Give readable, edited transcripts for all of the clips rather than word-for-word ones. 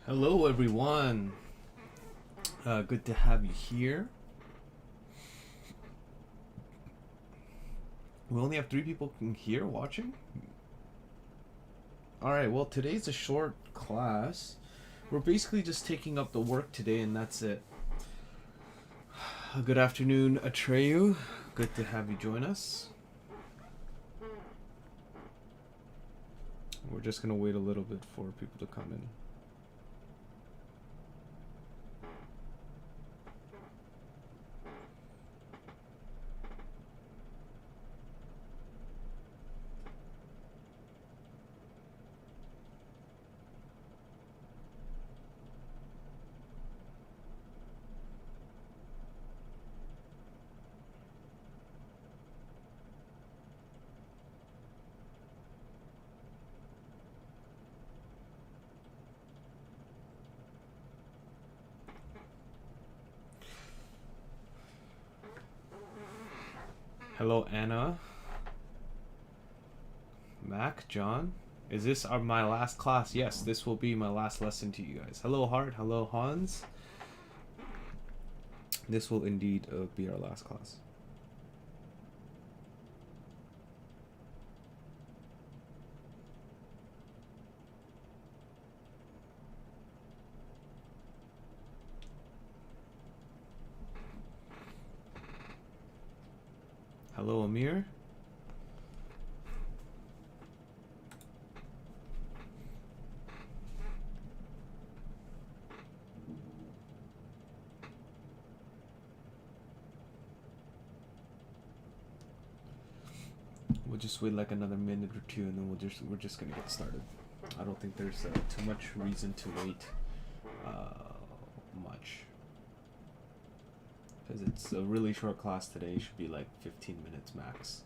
Hello everyone, good to have you here. We only have 3 people here watching. Alright, well today's a short class. We're basically just taking up the work today and that's it. Good afternoon, Atreyu. Good to have you join us. We're just going to wait a little bit for people to come in. Hello, Anna. Mac, John. Is this my last class? Yes, this will be my last lesson to you guys. Hello, Hart. Hello, Hans. This will indeed be our last class. Hello, Amir. We'll just wait like another minute or two, and then we're just gonna get started. I don't think there's too much reason to wait much, because it's a really short class today. It should be like 15 minutes max.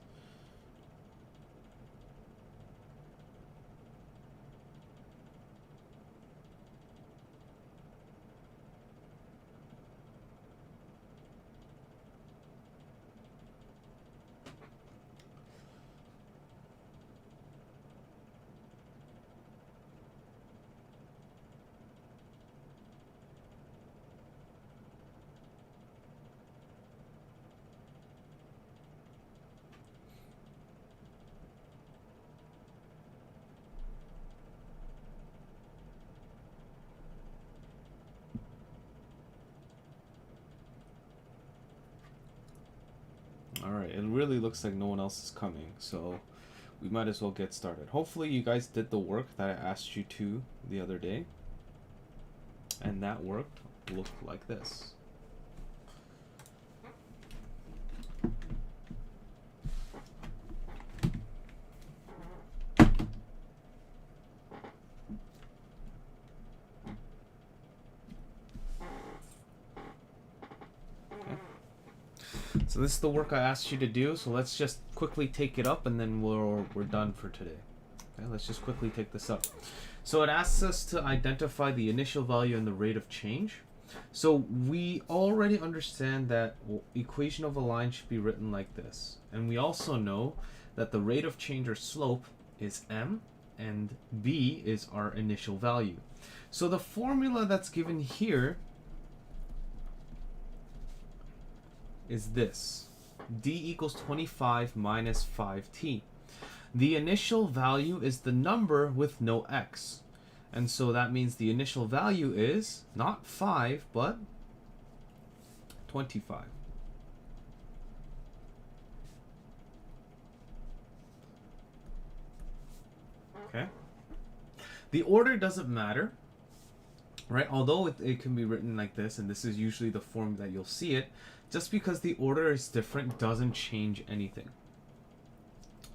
Alright, it really looks like no one else is coming, so we might as well get started. Hopefully you guys did the work that I asked you to the other day, and that work looked like this. So this is the work I asked you to do, so let's just quickly take it up and then we're done for today. Okay, let's just quickly take this up. So it asks us to identify the initial value and the rate of change. So we already understand that equation of a line should be written like this. And we also know that the rate of change or slope is m and b is our initial value. So the formula that's given here is this: d equals 25 minus 5t. The initial value is the number with no x, and so that means the initial value is not 5 but 25. Okay, the order doesn't matter, right? Although it can be written like this, and this is usually the form that you'll see it, just because the order is different doesn't change anything.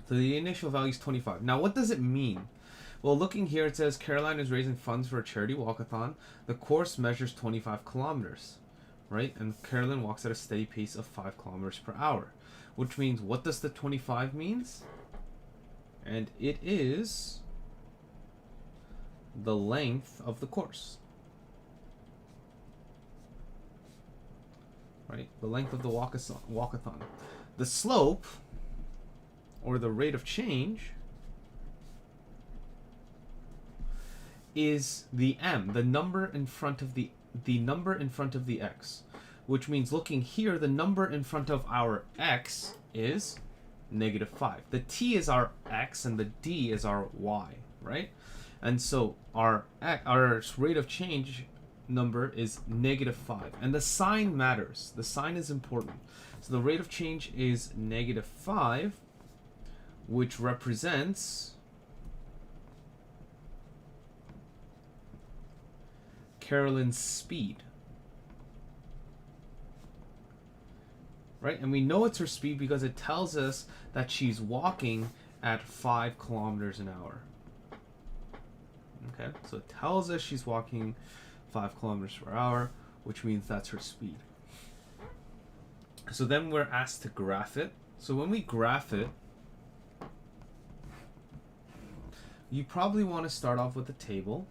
So the initial value is 25. Now, what does it mean? Well, looking here, it says Caroline is raising funds for a charity walkathon. The course measures 25 kilometers, right? And Caroline walks at a steady pace of 5 kilometers per hour, which means, what does the 25 means? And it is the length of the course. Right? The length of the walkathon. The slope, or the rate of change, is the m, the number in front of the number in front of the x, which means, looking here, the number in front of our x is -5. The t is our x and the d is our y, right? And so our rate of change number is -5. And the sign matters. The sign is important. So the rate of change is -5, which represents Carolyn's speed. Right? And we know it's her speed because it tells us that she's walking at 5 kilometers an hour. Okay? So it tells us she's walking 5 kilometers per hour, which means that's her speed. So then we're asked to graph it. So when we graph it, you probably want to start off with a table,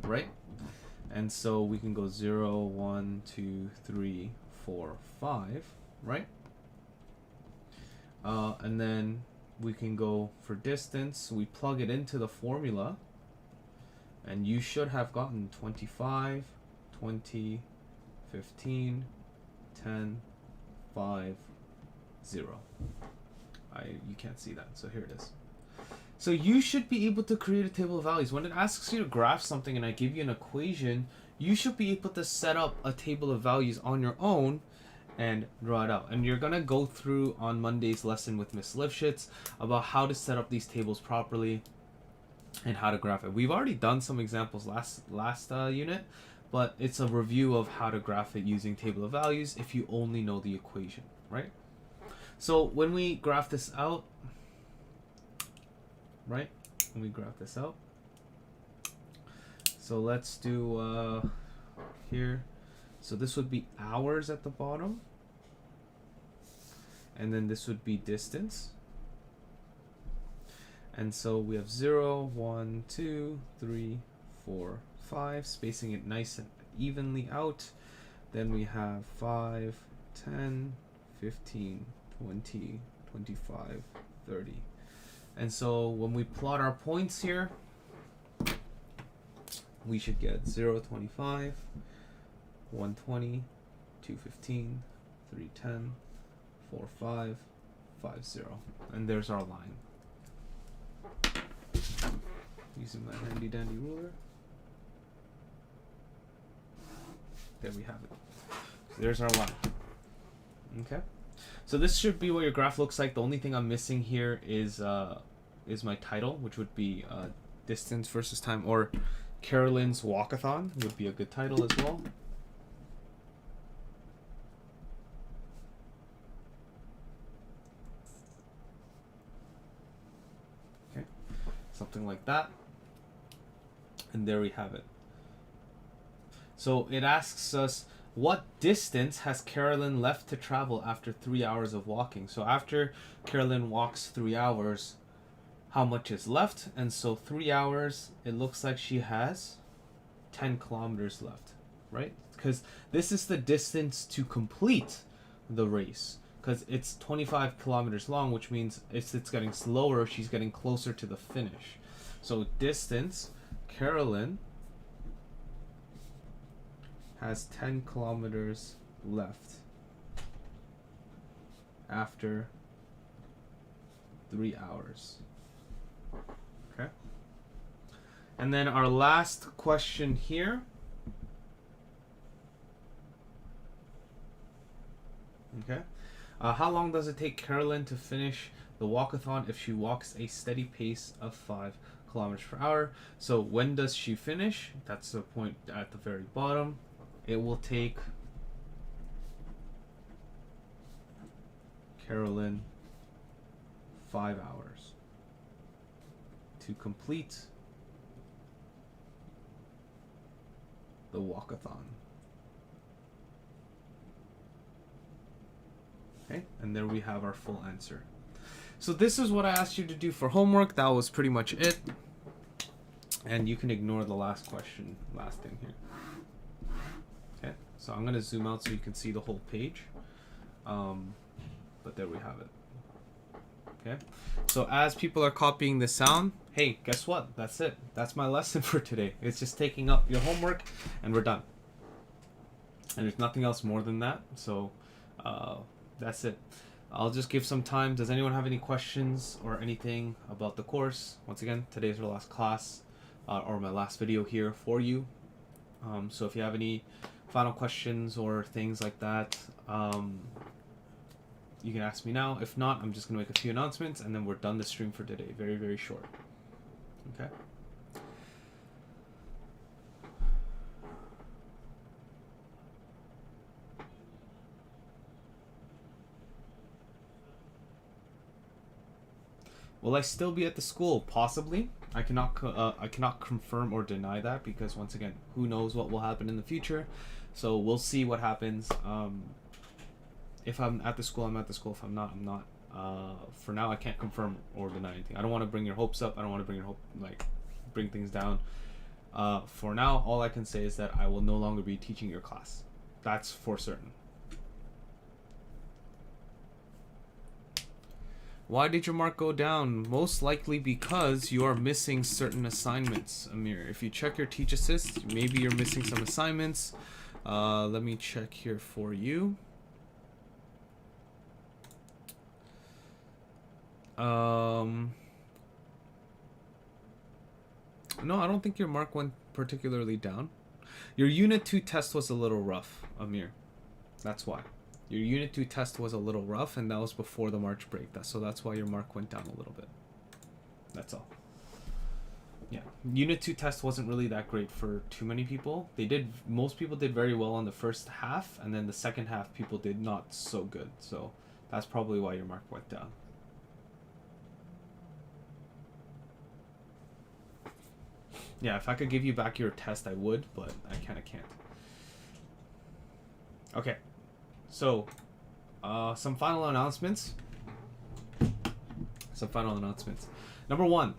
right? And so we can go 0, 1, 2, 3, 4, 5, right? And then we can go for distance. We plug it into the formula, and you should have gotten 25, 20, 15, 10, 5, 0. You can't see that, so here it is. So you should be able to create a table of values. When it asks you to graph something and I give you an equation, you should be able to set up a table of values on your own and draw it out. And you're going to go through on Monday's lesson with Miss Lifshitz about how to set up these tables properly and how to graph it. We've already done some examples last unit, but it's a review of how to graph it using table of values if you only know the equation, right? So when we graph this out, right? When we graph this out, so let's do here. So this would be hours at the bottom, and then this would be distance. And so we have 0, 1, 2, 3, 4, 5, spacing it nice and evenly out. Then we have 5, 10, 15, 20, 25, 30. And so when we plot our points here, we should get 0, 25, 120, 215, 310, 4, 5, 5, 0. And there's our line. Using my handy dandy ruler. There we have it. So there's our line. Okay. So this should be what your graph looks like. The only thing I'm missing here is my title, which would be distance versus time, or Carolyn's walkathon would be a good title as well. Okay, something like that. And there we have it. So it asks us, what distance has Carolyn left to travel after 3 hours of walking? So after Carolyn walks 3 hours, how much is left? And so 3 hours, it looks like she has 10 kilometers left, right? Because this is the distance to complete the race. Because it's 25 kilometers long, which means it's getting slower, she's getting closer to the finish. So distance, Carolyn has 10 kilometers left after 3 hours. Okay. And then our last question here. Okay. How long does it take Carolyn to finish the walkathon if she walks a steady pace of 5 kilometers per hour? So when does she finish? That's the point at the very bottom. It will take Carolyn 5 hours to complete the walkathon. Okay, and there we have our full answer. So this is what I asked you to do for homework. That was pretty much it. And you can ignore the last question, last thing here. Okay, so I'm going to zoom out so you can see the whole page. But there we have it. Okay, so as people are copying this sound, hey, guess what? That's it. That's my lesson for today. It's just taking up your homework and we're done. And there's nothing else more than that. So that's it. I'll just give some time. Does anyone have any questions or anything about the course? Once again, today's our last class or my last video here for you. So if you have any final questions or things like that, you can ask me now. If not, I'm just going to make a few announcements and then we're done the stream for today. Very, very short. Okay? Will I still be at the school? Possibly. I cannot confirm or deny that because once again, who knows what will happen in the future. So we'll see what happens. If I'm at the school, I'm at the school. If I'm not, I'm not. For now, I can't confirm or deny anything. I don't want to bring your hopes up. I don't want to bring things down. For now, all I can say is that I will no longer be teaching your class. That's for certain. Why did your mark go down? Most likely because you are missing certain assignments, Amir. If you check your Teach Assist, maybe you're missing some assignments. Let me check here for you. No, I don't think your mark went particularly down. Your Unit 2 test was a little rough, Amir. That's why. Your Unit 2 test was a little rough, and that was before the March break. So that's why your mark went down a little bit. That's all. Yeah. Unit 2 test wasn't really that great for too many people. Most people did very well on the first half, and then the second half people did not so good. So that's probably why your mark went down. Yeah, if I could give you back your test, I would, but I kind of can't. Okay. So, some final announcements. Number one,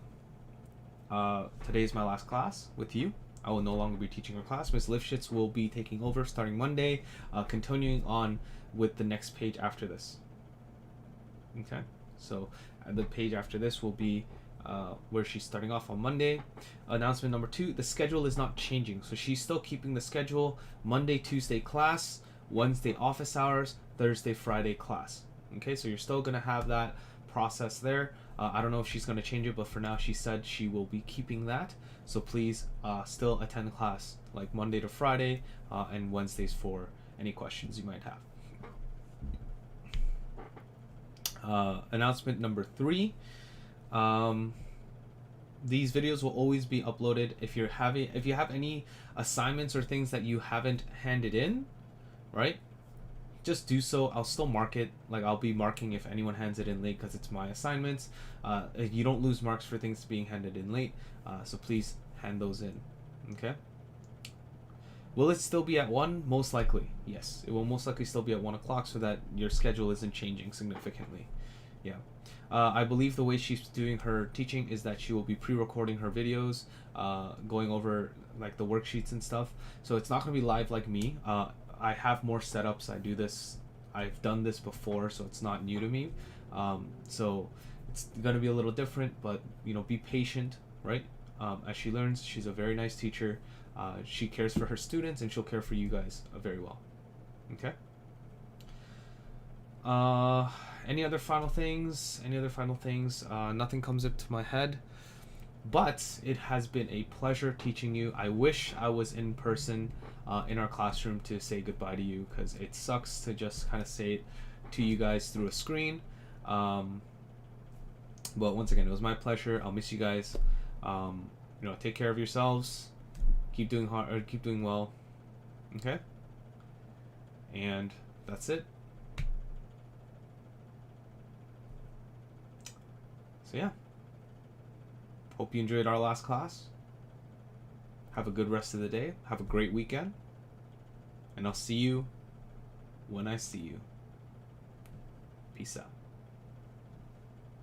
today is my last class with you. I will no longer be teaching our class. Ms. Lifshitz will be taking over starting Monday, continuing on with the next page after this. Okay? So, the page after this will be where she's starting off on Monday. Announcement number two, the schedule is not changing. So, she's still keeping the schedule. Monday, Tuesday class. Wednesday office hours, Thursday, Friday class. Okay, so you're still going to have that process there. I don't know if she's going to change it, but for now she said she will be keeping that. So please still attend class like Monday to Friday and Wednesdays for any questions you might have. Announcement number three. These videos will always be uploaded. If you have any assignments or things that you haven't handed in, right, just do so. I'll still mark it. Like, I'll be marking if anyone hands it in late because it's my assignments. You don't lose marks for things being handed in late, so please hand those in. Okay. Will it still be at 1? Most likely, yes. It will most likely still be at 1 o'clock so that your schedule isn't changing significantly. Yeah. I believe the way she's doing her teaching is that she will be pre-recording her videos, going over like the worksheets and stuff. So it's not going to be live like me. I have more setups. I've done this before, so it's not new to me. So it's going to be a little different, but be patient, right? As she learns. She's a very nice teacher. She cares for her students, and she'll care for you guys very well. Okay? Any other final things? Nothing comes up to my head. But it has been a pleasure teaching you. I wish I was in person in our classroom to say goodbye to you, because it sucks to just kind of say it to you guys through a screen. But once again, it was my pleasure. I'll miss you guys. Take care of yourselves. Keep doing hard, or keep doing well. Okay? And that's it. So yeah. Hope you enjoyed our last class. Have a good rest of the day. Have a great weekend. And I'll see you when I see you. Peace out.